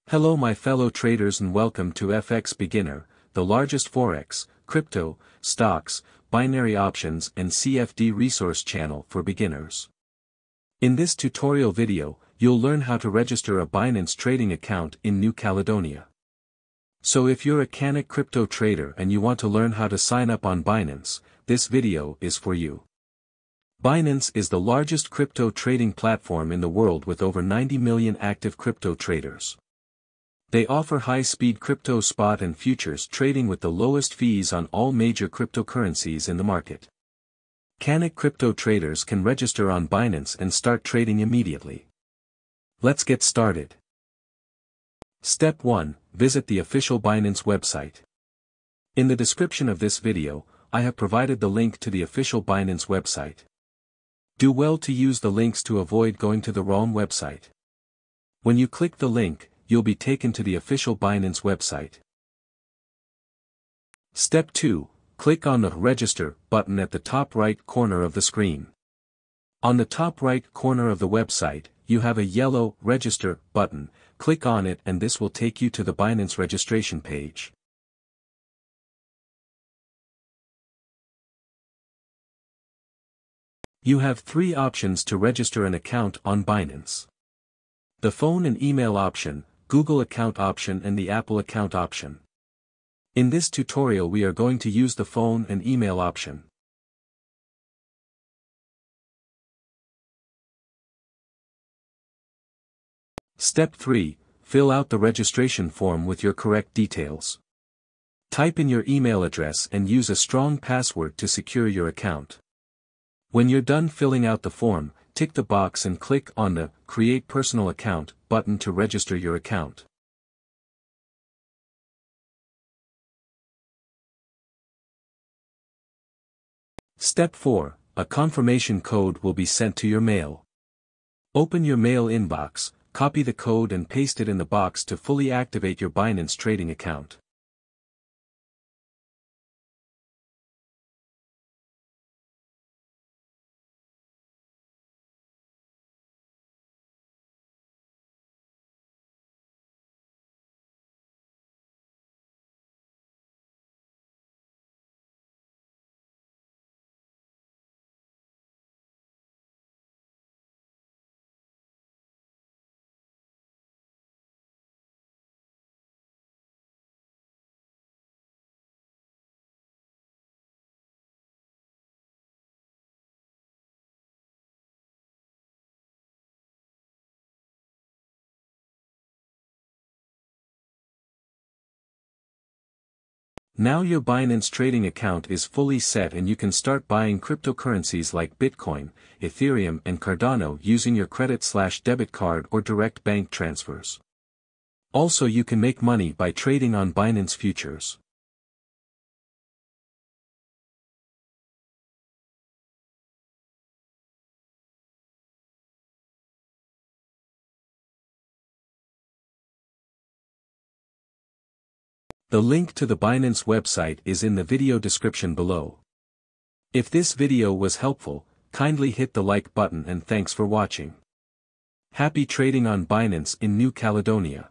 Hello my fellow traders and welcome to FX Beginner, the largest forex, crypto, stocks, binary options and CFD resource channel for beginners. In this tutorial video, you'll learn how to register a Binance trading account in New Caledonia. So if you're a Canic crypto trader and you want to learn how to sign up on Binance, this video is for you. Binance is the largest crypto trading platform in the world with over 90 million active crypto traders. They offer high-speed crypto spot and futures trading with the lowest fees on all major cryptocurrencies in the market. Canic crypto traders can register on Binance and start trading immediately. Let's get started. Step 1. Visit the official Binance website. In the description of this video, I have provided the link to the official Binance website. Do well to use the links to avoid going to the wrong website. When you click the link, you'll be taken to the official Binance website. Step 2. Click on the Register button at the top right corner of the screen. On the top right corner of the website, you have a yellow Register button. Click on it and this will take you to the Binance registration page. You have three options to register an account on Binance: the phone and email option, Google account option and the Apple account option. In this tutorial we are going to use the phone and email option. Step 3. Fill out the registration form with your correct details. Type in your email address and use a strong password to secure your account. When you're done filling out the form, tick the box and click on the Create Personal Account button to register your account. Step 4. A confirmation code will be sent to your mail. Open your mail inbox, copy the code and paste it in the box to fully activate your Binance trading account. Now your Binance trading account is fully set and you can start buying cryptocurrencies like Bitcoin, Ethereum and Cardano using your credit/debit card or direct bank transfers. Also you can make money by trading on Binance futures. The link to the Binance website is in the video description below. If this video was helpful, kindly hit the like button and thanks for watching. Happy trading on Binance in New Caledonia.